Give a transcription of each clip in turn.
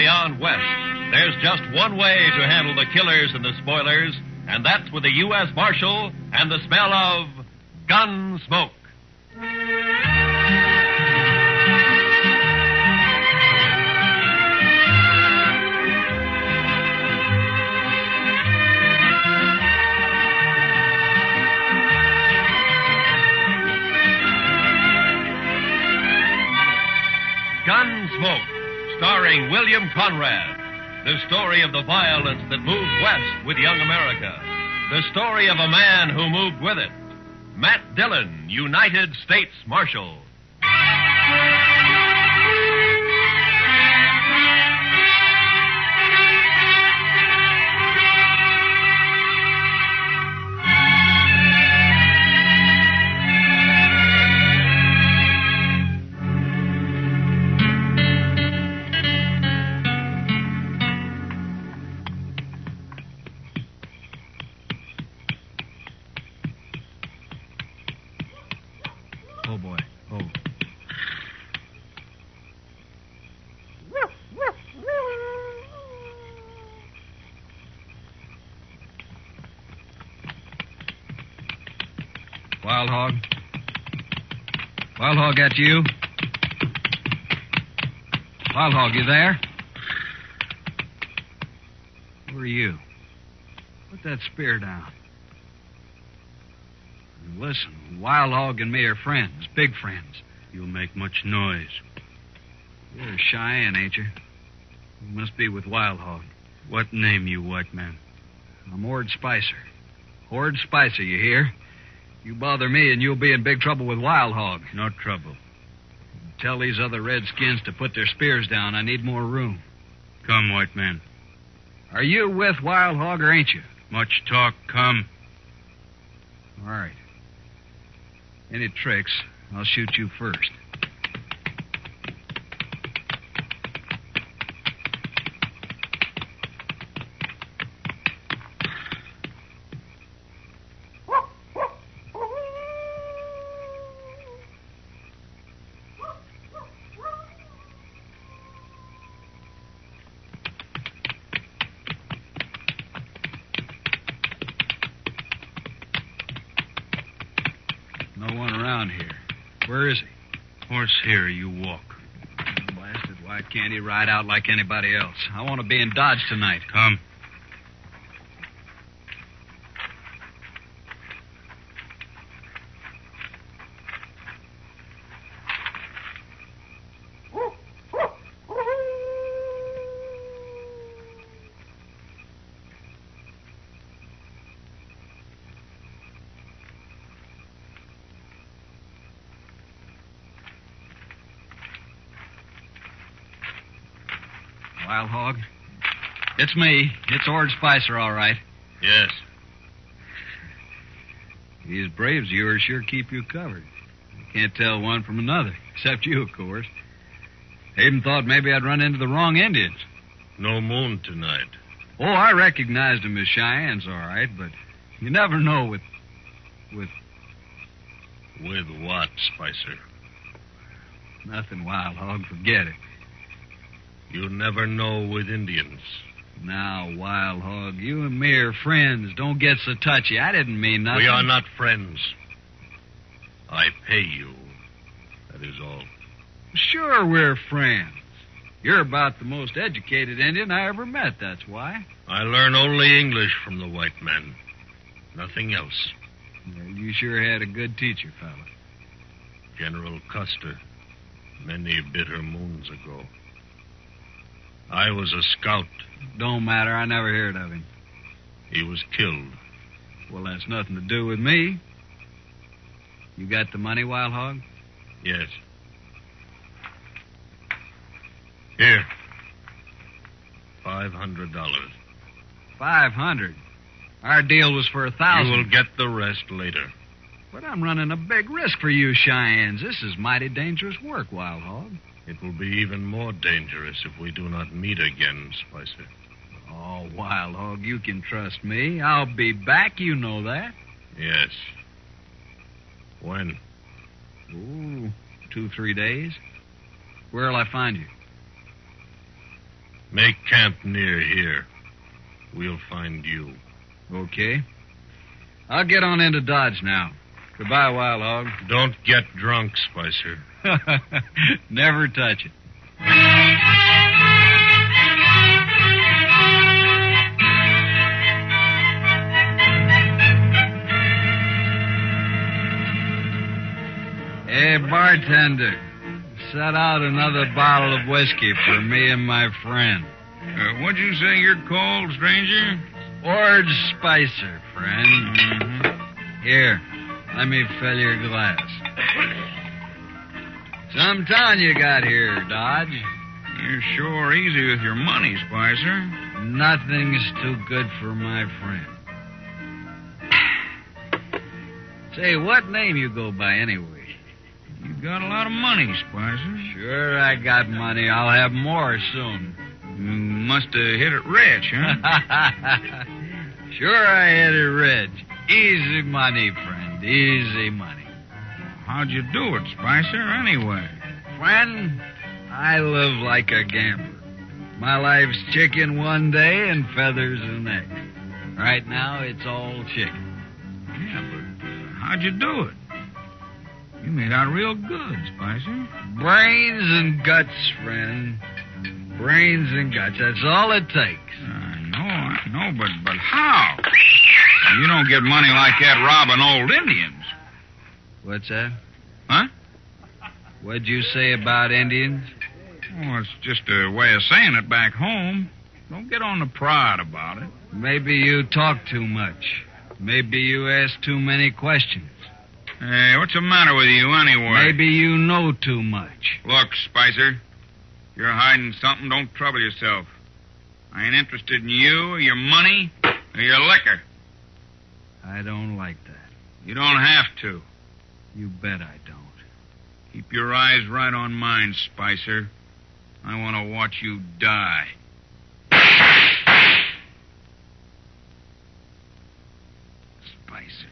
carry on west. There's just one way to handle the killers and the spoilers, and that's with the U.S. Marshal and the smell of Gunsmoke. Gunsmoke, starring William Conrad. The story of the violence that moved west with young America. The story of a man who moved with it. Matt Dillon, United States Marshal. Oh, boy. Oh. Wild Hog? Wild Hog, that's you? Wild Hog, you there? Who are you? Put that spear down. Listen, Wild Hog and me are friends, big friends. You'll make much noise. You're Cheyenne, ain't you? You must be with Wild Hog. What name, you white man? I'm Ord Spicer. Ord Spicer, you hear? You bother me and you'll be in big trouble with Wild Hog. No trouble. Tell these other redskins to put their spears down. I need more room. Come, white man. Are you with Wild Hog or ain't you? Much talk, come. All right. Any tricks, I'll shoot you first. No one around here. Where is he? Horse here, you walk. Blasted, why can't he ride out like anybody else? I want to be in Dodge tonight. Come. Wild Hog? It's me. It's Ord Spicer, all right. Yes. These braves of yours sure keep you covered. You can't tell one from another, except you, of course. I even thought maybe I'd run into the wrong Indians. No moon tonight. Oh, I recognized them as Cheyennes, all right, but you never know with... With what, Spicer? Nothing, Wild Hog. Forget it. You never know with Indians. Now, Wild Hog, you and me are friends. Don't get so touchy. I didn't mean nothing. We are not friends. I pay you. That is all. Sure we're friends. You're about the most educated Indian I ever met, that's why. I learn only English from the white man. Nothing else. Well, you sure had a good teacher, fella. General Custer, many bitter moons ago. I was a scout. Don't matter. I never heard of him. He was killed. Well, that's nothing to do with me. You got the money, Wild Hog? Yes. Here. $500. $500? Our deal was for $1,000. You will get the rest later. But I'm running a big risk for you Cheyennes. This is mighty dangerous work, Wild Hog. It will be even more dangerous if we do not meet again, Spicer. Oh, Wild Hog, you can trust me. I'll be back, you know that. Yes. When? Ooh, 2-3 days. Where'll I find you? Make camp near here. We'll find you. Okay. I'll get on into Dodge now. Goodbye, Wild Hog. Don't get drunk, Spicer. Never touch it. Hey, bartender. Set out another bottle of whiskey for me and my friend. What'd you say you're called, stranger? Ord Spicer, friend. Mm-hmm. Here, let me fill your glass. Some town you got here, Dodge. You're sure easy with your money, Spicer. Nothing's too good for my friend. Say, what name you go by anyway? You got a lot of money, Spicer. Sure, I got money. I'll have more soon. You must have hit it rich, huh? Sure, I hit it rich. Easy money, friend. Easy money. How'd you do it, Spicer, anyway? Friend, I live like a gambler. My life's chicken one day and feathers the next. Right now, it's all chicken. Yeah, but how'd you do it? You made out real good, Spicer. Brains and guts, friend. Brains and guts. That's all it takes. I know, but how? You don't get money like that robbing old Indians. What's that? Huh? What'd you say about Indians? Oh, it's just a way of saying it back home. Don't get on the prod about it. Maybe you talk too much. Maybe you ask too many questions. Hey, what's the matter with you anyway? Maybe you know too much. Look, Spicer, if you're hiding something, don't trouble yourself. I ain't interested in you, or your money, or your liquor. I don't like that. You don't have to. You bet I don't. Keep your eyes right on mine, Spicer. I want to watch you die. Spicer.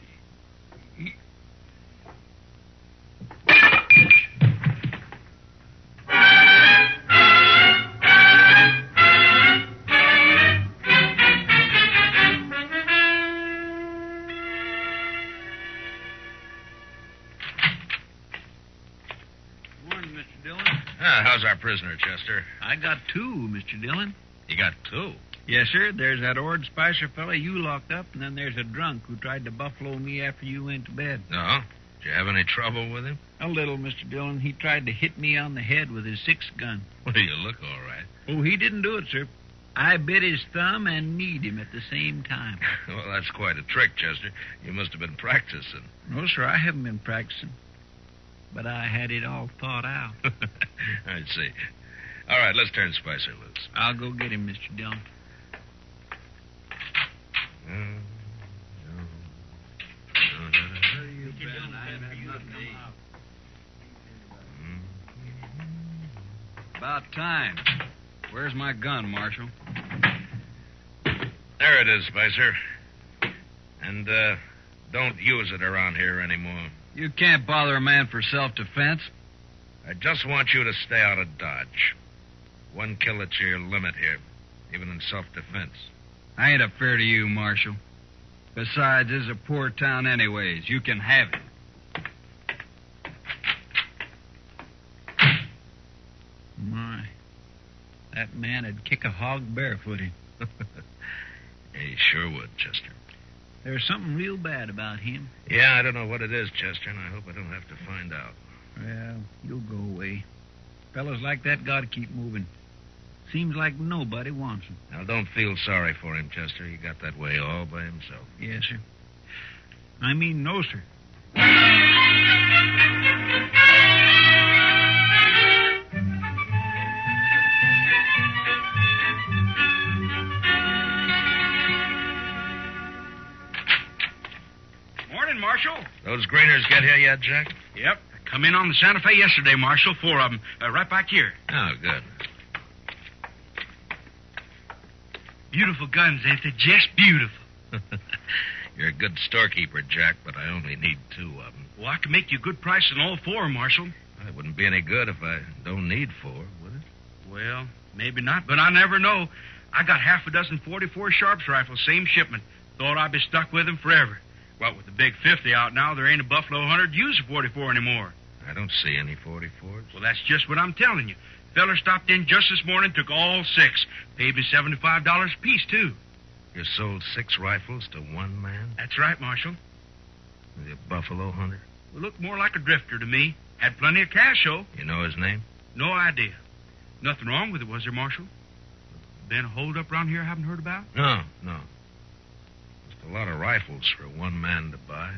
How's our prisoner, Chester? I got two, Mr. Dillon. You got two? Yes, sir. There's that Ord Spicer fella you locked up, and then there's a drunk who tried to buffalo me after you went to bed. No? Did you have any trouble with him? A little, Mr. Dillon. He tried to hit me on the head with his 6-gun. Well, you look all right. Oh, he didn't do it, sir. I bit his thumb and kneed him at the same time. Well, that's quite a trick, Chester. You must have been practicing. No, sir, I haven't been practicing. But I had it all thought out. I see. All right, let's turn Spicer loose. I'll go get him, Mr. Dillon. About time. Where's my gun, Marshal? There it is, Spicer. And, don't use it around here anymore. You can't bother a man for self-defense. I just want you to stay out of Dodge. One kill at your limit here, even in self-defense. I ain't afraid of you, Marshal. Besides, this is a poor town anyways. You can have it. My, that man would kick a hog barefooted. He sure would, Chester. There's something real bad about him. Yeah, I don't know what it is, Chester, and I hope I don't have to find out. Well, you'll go away. Fellas like that got to keep moving. Seems like nobody wants him. Now, don't feel sorry for him, Chester. He got that way all by himself. Yes, sir. I mean, no, sir. Morning, Marshal. Those greeners get here yet, Jack? Yep. Come in on the Santa Fe yesterday, Marshal. 4 of them. Right back here. Oh, good. Beautiful guns, ain't they? Just beautiful. You're a good storekeeper, Jack, but I only need 2 of them. Well, I can make you a good price on all 4, Marshal. It wouldn't be any good if I don't need 4, would it? Well, maybe not, but I never know. I got half a dozen 44 Sharps rifles, same shipment. Thought I'd be stuck with them forever. Well, with the big 50 out now, there ain't a buffalo hunter to use a 44 anymore. I don't see any 44s. Well, that's just what I'm telling you. Feller stopped in just this morning, took all 6. Paid me $75 apiece, too. You sold 6 rifles to one man? That's right, Marshal. Was he a buffalo hunter? Well, looked more like a drifter to me. Had plenty of cash, though. You know his name? No idea. Nothing wrong with it, was there, Marshal? Been a hold-up around here I haven't heard about? No. Just a lot of rifles for one man to buy.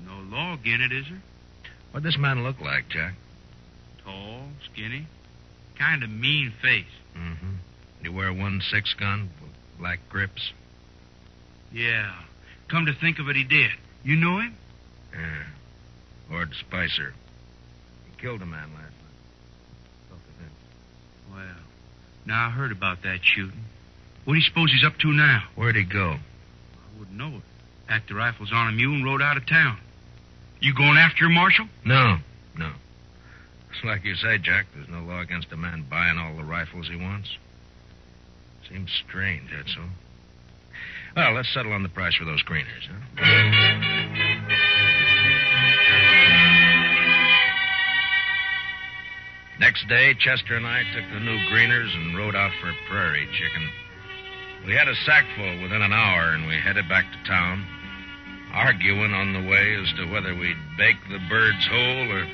No law agin it, is there? What'd this man look like, Jack? Tall, skinny, kind of mean face. Mm-hmm. Did he wear 1 6-gun with black grips? Yeah. Come to think of it, he did. You know him? Yeah. Ord Spicer. He killed a man last night. Talk to him. Well, now I heard about that shooting. What do you suppose he's up to now? Where'd he go? I wouldn't know it. Packed the rifles on a mule and rode out of town. You going after him, Marshal? No. It's like you say, Jack. There's no law against a man buying all the rifles he wants. Seems strange, that's all. Well, let's settle on the price for those greeners, huh? Next day, Chester and I took the new greeners and rode out for prairie chicken. We had a sackful within an hour, and we headed back to town, arguing on the way as to whether we'd bake the birds whole or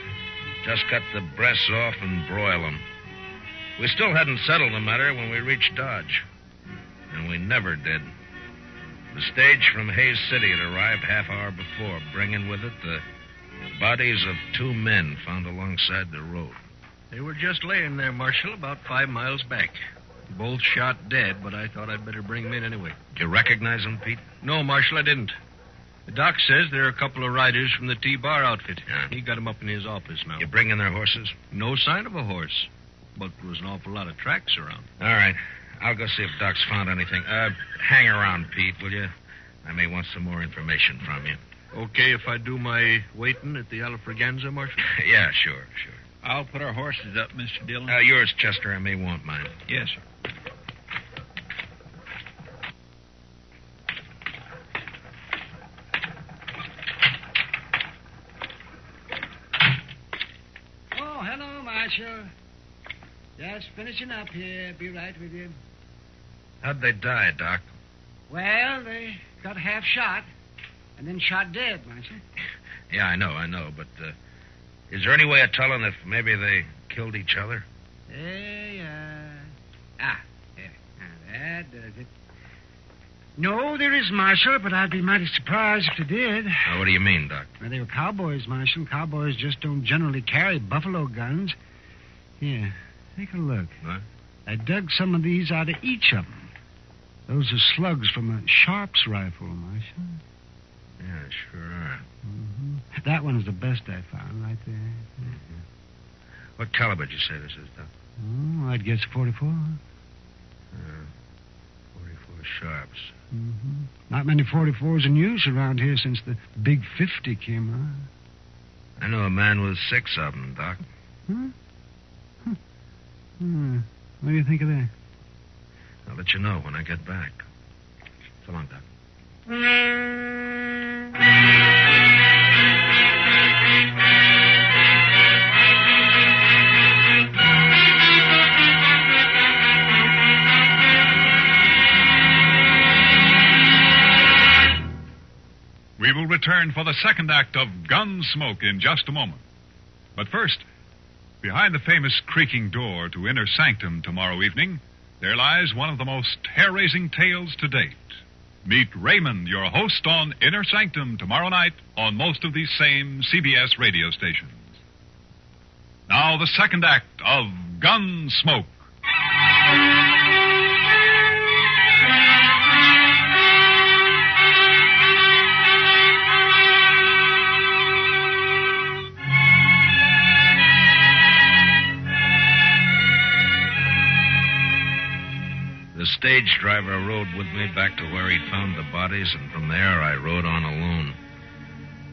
just cut the breasts off and broil them. We still hadn't settled the matter when we reached Dodge, and we never did. The stage from Hayes City had arrived half hour before, bringing with it the bodies of 2 men found alongside the road. They were just laying there, Marshal, about 5 miles back. Both shot dead, but I thought I'd better bring them in anyway. Did you recognize them, Pete? No, Marshal, I didn't. The doc says they're a couple of riders from the T-Bar outfit. Yeah. He got them up in his office now. You bring in their horses? No sign of a horse, but there was an awful lot of tracks around. All right. I'll go see if Doc's found anything. Hang around, Pete, will you? I may want some more information from you. Okay if I do my waiting at the Alfraganza, Marshal? Yeah, sure. I'll put our horses up, Mr. Dillon. Yours, Chester. I may want mine. Yes, sir. Oh, hello, Marshal. Just finishing up here. Be right with you. How'd they die, Doc? Well, they got half shot and then shot dead, Marshal. Yeah, I know, but is there any way of telling if maybe they killed each other? There. Now, that does it. No, there is, Marshal, but I'd be mighty surprised if they did. What do you mean, Doc? Well, they were cowboys, Marshal. Cowboys just don't generally carry buffalo guns. Here, take a look. What? I dug some of these out of each of them. Those are slugs from a Sharp's rifle, Marshal. Yeah, sure are. Mm-hmm. That one's the best I found right there. Mm-hmm. What caliber did you say this is, Doc? Oh, I'd guess 44. 44 Sharps. Mm-hmm. Not many 44s in use around here since the big 50 came out. I know a man with 6 of them, Doc. What do you think of that? I'll let you know when I get back. So long, Doc. We will return for the second act of Gunsmoke in just a moment. But first, behind the famous creaking door to Inner Sanctum tomorrow evening, there lies one of the most hair-raising tales to date. Meet Raymond, your host, on Inner Sanctum tomorrow night on most of these same CBS radio stations. Now, the second act of Gunsmoke. The stage driver rode with me back to where he'd found the bodies, and from there I rode on alone.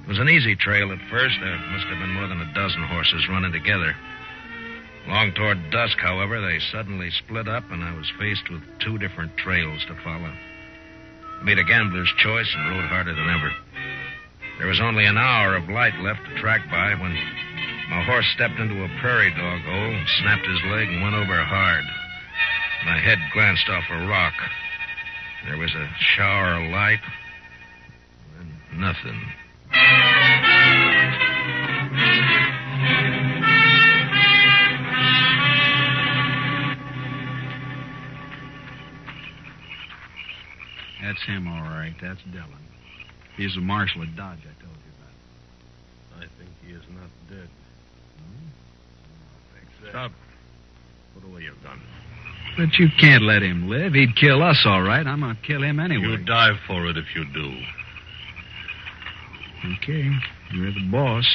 It was an easy trail at first. There must have been more than a dozen horses running together. Long toward dusk, however, they suddenly split up, and I was faced with two different trails to follow. I made a gambler's choice and rode harder than ever. There was only an hour of light left to track by when my horse stepped into a prairie dog hole, snapped his leg, and went over hard. My head glanced off a rock. There was a shower of light, and nothing. That's him, all right. That's Dillon. He's the marshal at Dodge I told you about. I think he is not dead. Stop. Put away your gun. But you can't let him live. He'd kill us, all right. I'm going to kill him anyway. You die for it if you do. Okay. You're the boss.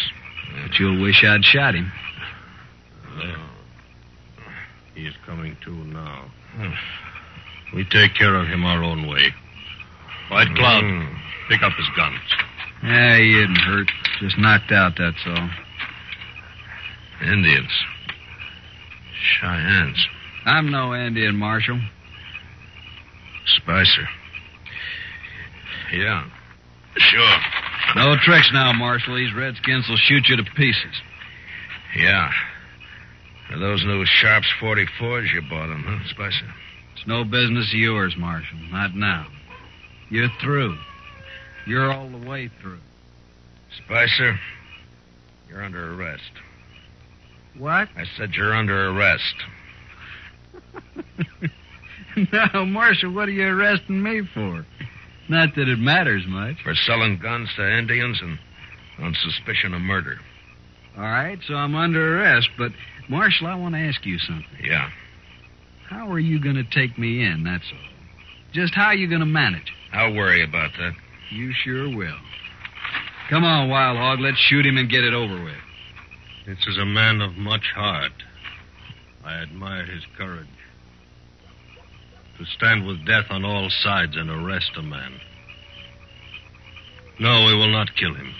But you'll wish I'd shot him. He is coming to now. We take care of him our own way. White Cloud, pick up his guns. Yeah, he isn't hurt. Just knocked out, that's all. Indians. Cheyennes. I'm no Indian, Marshal. Spicer. Yeah. Sure. No tricks now, Marshal. These redskins will shoot you to pieces. Yeah. Are those new Sharps 44s you bought them, huh, Spicer? It's no business of yours, Marshal. Not now. You're through. You're all the way through. Spicer, you're under arrest. What? I said you're under arrest. No, Marshal, what are you arresting me for? Not that it matters much. For selling guns to Indians and on suspicion of murder. All right, so I'm under arrest, but, Marshal, I want to ask you something. Yeah. How are you going to take me in, that's all? Just how are you going to manage? I'll worry about that. You sure will. Come on, Wild Hog, let's shoot him and get it over with. This is a man of much heart. I admire his courage. To stand with death on all sides and arrest a man. No, we will not kill him.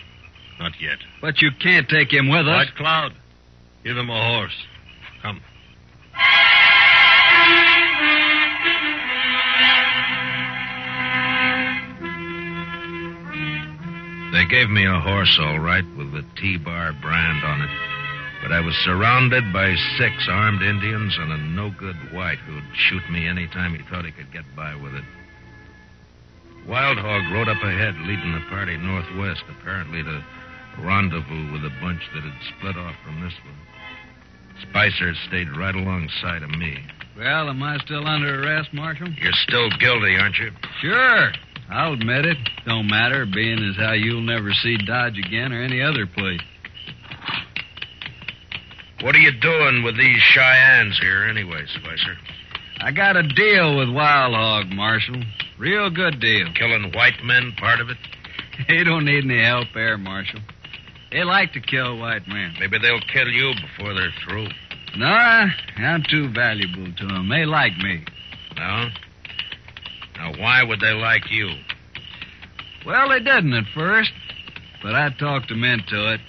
Not yet. But you can't take him with us. White Cloud, give him a horse. Come. They gave me a horse, all right, with the T-Bar brand on it. But I was surrounded by 6 armed Indians and a no-good white who'd shoot me any time he thought he could get by with it. Wild Hog rode up ahead, leading the party northwest, apparently to rendezvous with a bunch that had split off from this one. Spicer stayed right alongside of me. Well, am I still under arrest, Marshal? You're still guilty, aren't you? Sure. I'll admit it. Don't matter, being as how you'll never see Dodge again or any other place. What are you doing with these Cheyennes here anyway, Spicer? I got a deal with Wild Hog, Marshal. Real good deal. Killing white men, part of it? They don't need any help there, Marshal. They like to kill white men. Maybe they'll kill you before they're through. No, I'm too valuable to them. They like me. No? Now, why would they like you? Well, they didn't at first, but I talked them into it.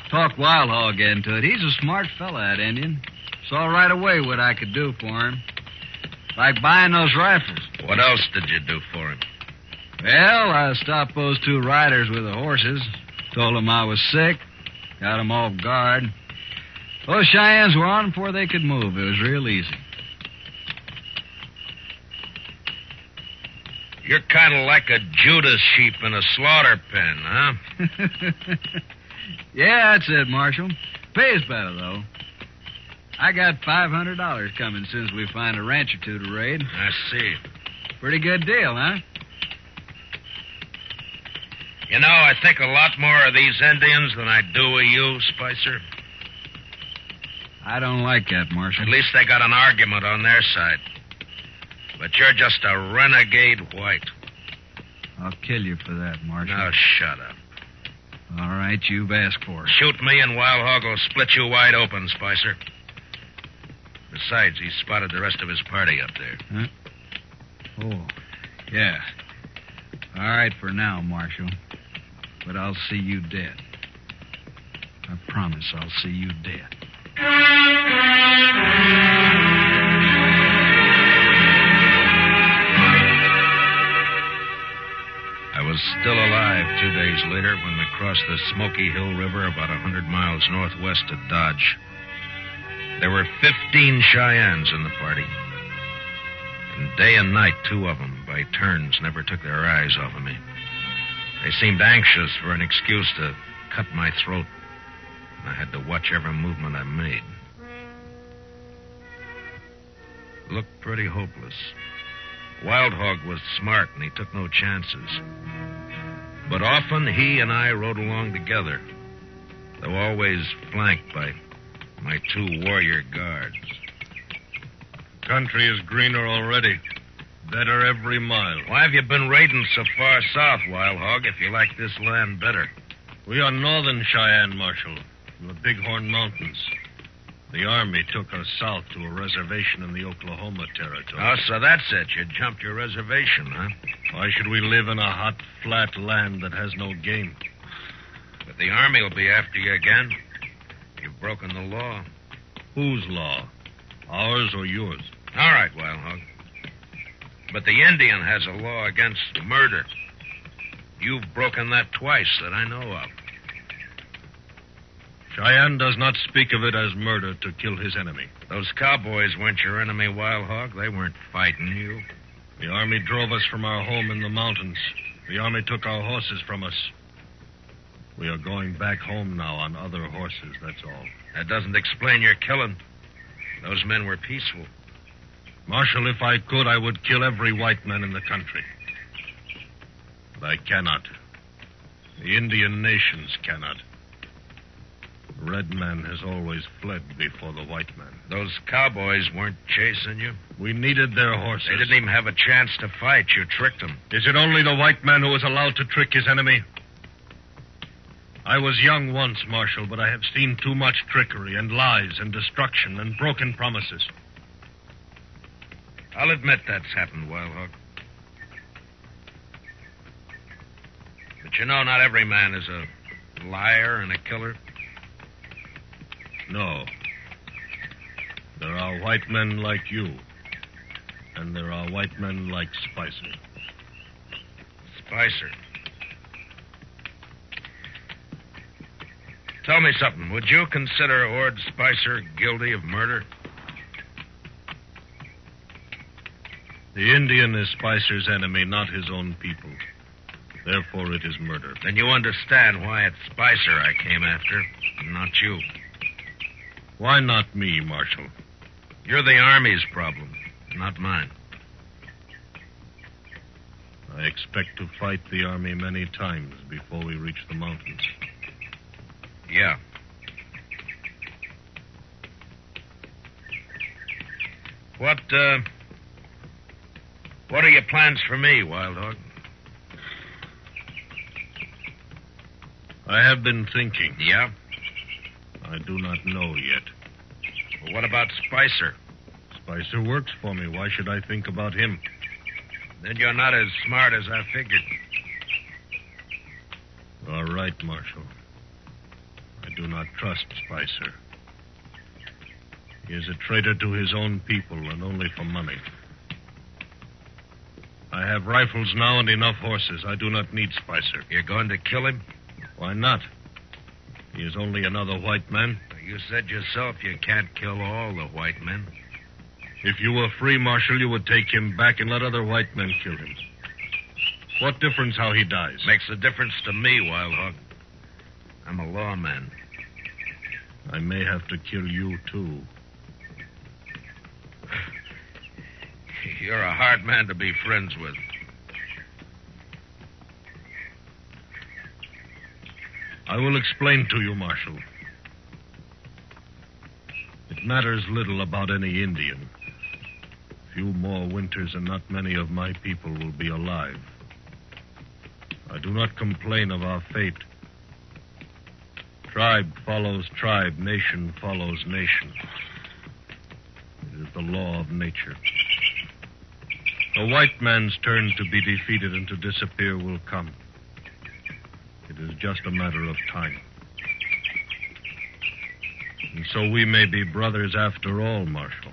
Talked Wild Hog into it. He's a smart fella, that Indian. Saw right away what I could do for him. Like buying those rifles. What else did you do for him? Well, I stopped those 2 riders with the horses. Told them I was sick. Got them off guard. Those Cheyennes were on before they could move. It was real easy. You're kind of like a Judas sheep in a slaughter pen, huh? Yeah, that's it, Marshal. Pays better, though. I got $500 coming since we find a ranch or 2 to raid. I see. Pretty good deal, huh? You know, I think a lot more of these Indians than I do of you, Spicer. I don't like that, Marshal. At least they got an argument on their side. But you're just a renegade white. I'll kill you for that, Marshal. Now, shut up. All right, you've asked for it. Shoot me and Wild Hog will split you wide open, Spicer. Besides, he spotted the rest of his party up there. Huh? Oh, yeah. All right for now, Marshal. But I'll see you dead. I promise I'll see you dead. I was still alive 2 days later when we crossed the Smoky Hill River about 100 miles northwest of Dodge. There were 15 Cheyennes in the party. And day and night, 2 of them, by turns, never took their eyes off of me. They seemed anxious for an excuse to cut my throat. I had to watch every movement I made. Looked pretty hopeless. Wild Hog was smart, and he took no chances. But often he and I rode along together, though always flanked by my 2 warrior guards. Country is greener already. Better every mile. Why have you been raiding so far south, Wild Hog, if you like this land better? We are northern Cheyenne, Marshal, from the Bighorn Mountains. The Army took us south to a reservation in the Oklahoma Territory. Oh, so that's it. You jumped your reservation, huh? Why should we live in a hot, flat land that has no game? But the Army will be after you again. You've broken the law. Whose law? Ours or yours? All right, Wild Hog. But the Indian has a law against murder. You've broken that twice that I know of. Cheyenne does not speak of it as murder to kill his enemy. Those cowboys weren't your enemy, Wild Hog. They weren't fighting you. The Army drove us from our home in the mountains. The Army took our horses from us. We are going back home now on other horses, that's all. That doesn't explain your killing. Those men were peaceful. Marshal, if I could, I would kill every white man in the country. But I cannot. The Indian nations cannot. The red man has always fled before the white man. Those cowboys weren't chasing you? We needed their horses. They didn't even have a chance to fight. You tricked them. Is it only the white man who is allowed to trick his enemy? I was young once, Marshal, but I have seen too much trickery and lies and destruction and broken promises. I'll admit that's happened, Wild Hog. But you know, not every man is a liar and a killer. No. There are white men like you. And there are white men like Spicer. Spicer. Tell me something. Would you consider Ord Spicer guilty of murder? The Indian is Spicer's enemy, not his own people. Therefore, it is murder. Then you understand why it's Spicer I came after, not you. Why not me, Marshal? You're the Army's problem, not mine. I expect to fight the Army many times before we reach the mountains. Yeah. What are your plans for me, Wild Hog? I have been thinking. Yeah? I do not know yet. Well, what about Spicer? Spicer works for me. Why should I think about him? Then you're not as smart as I figured. All right, Marshal. I do not trust Spicer. He is a traitor to his own people and only for money. I have rifles now and enough horses. I do not need Spicer. You're going to kill him? Why not? He is only another white man. You said yourself you can't kill all the white men. If you were free, Marshal, you would take him back and let other white men kill him. What difference how he dies? Makes a difference to me, Wild Hog. I'm a lawman. I may have to kill you, too. You're a hard man to be friends with. I will explain to you, Marshal. It matters little about any Indian. Few more winters and not many of my people will be alive. I do not complain of our fate. Tribe follows tribe, nation follows nation. It is the law of nature. The white man's turn to be defeated and to disappear will come. It is just a matter of time. And so we may be brothers after all, Marshal.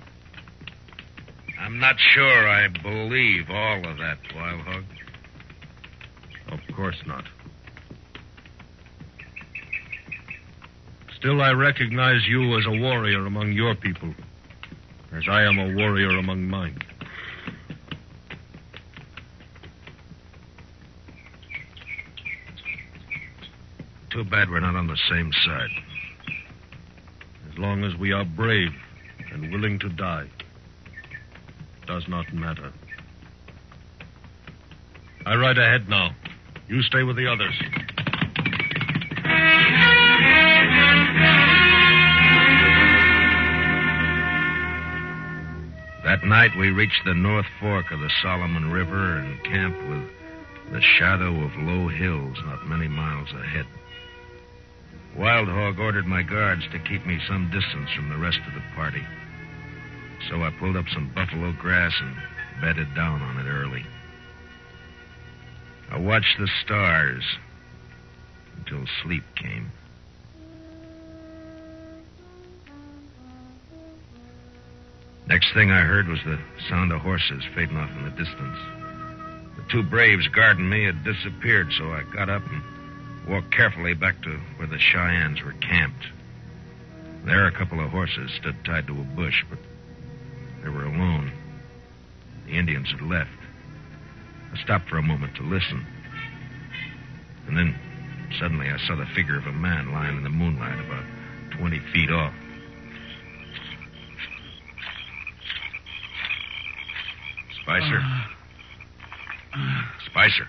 I'm not sure I believe all of that, Wild Hog. Of course not. Still, I recognize you as a warrior among your people, as I am a warrior among mine. Too bad we're not on the same side. As long as we are brave and willing to die, does not matter. I ride ahead now. You stay with the others. That night, we reached the North Fork of the Solomon River and camped with the shadow of low hills not many miles ahead. Wild Hog ordered my guards to keep me some distance from the rest of the party. So I pulled up some buffalo grass and bedded down on it early. I watched the stars until sleep came. Next thing I heard was the sound of horses fading off in the distance. The two braves guarding me had disappeared, so I got up and walked carefully back to where the Cheyennes were camped. There, a couple of horses stood tied to a bush, but they were alone. The Indians had left. I stopped for a moment to listen. And then, suddenly, I saw the figure of a man lying in the moonlight about 20 feet off. Spicer? Spicer?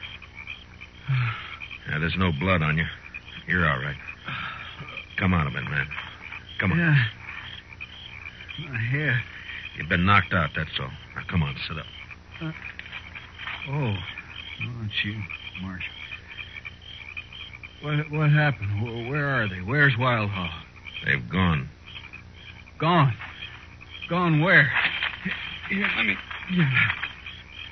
Yeah, there's no blood on you. You're all right. Come out of it, man. Come on. Yeah. My hair. You've been knocked out, that's all. Now, come on, sit up. Oh, it's you, Marshal. What happened? Where are they? Where's Wild Hog? They've gone. Gone? Gone where? Here, let me...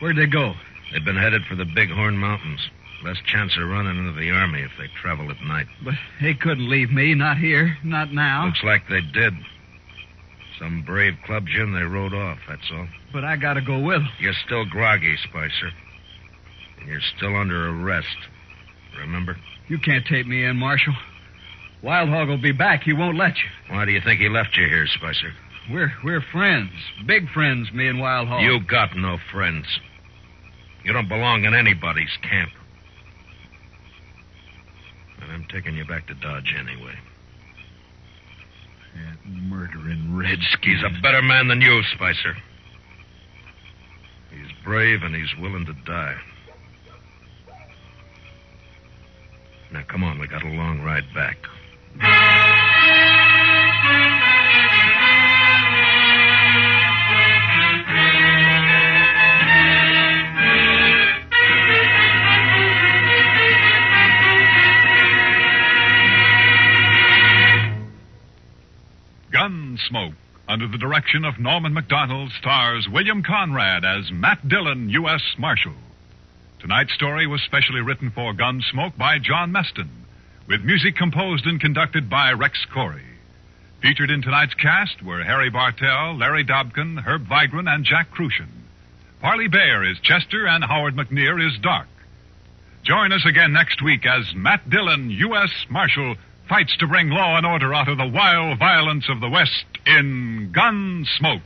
Where'd they go? They've been headed for the Bighorn Mountains. Less chance of running into the army if they travel at night. But they couldn't leave me. Not here. Not now. Looks like they did. Some brave clubbed you and they rode off, that's all. But I gotta go with them. You're still groggy, Spicer. And you're still under arrest. Remember? You can't take me in, Marshal. Wild Hog will be back. He won't let you. Why do you think he left you here, Spicer? We're friends. Big friends, me and Wild Hog. You got no friends. You don't belong in anybody's camp. And I'm taking you back to Dodge anyway. That murdering redskin. He's a better man than you, Spicer. He's brave and he's willing to die. Now, come on, we got a long ride back. Gunsmoke, under the direction of Norman Macdonnell, stars William Conrad as Matt Dillon, U.S. Marshal. Tonight's story was specially written for Gunsmoke by John Meston, with music composed and conducted by Rex Corey. Featured in tonight's cast were Harry Bartell, Larry Dobkin, Herb Vigran, and Jack Crucian. Parley Baer is Chester, and Howard McNear is Dark. Join us again next week as Matt Dillon, U.S. Marshal, fights to bring law and order out of the wild violence of the West in Gunsmoke.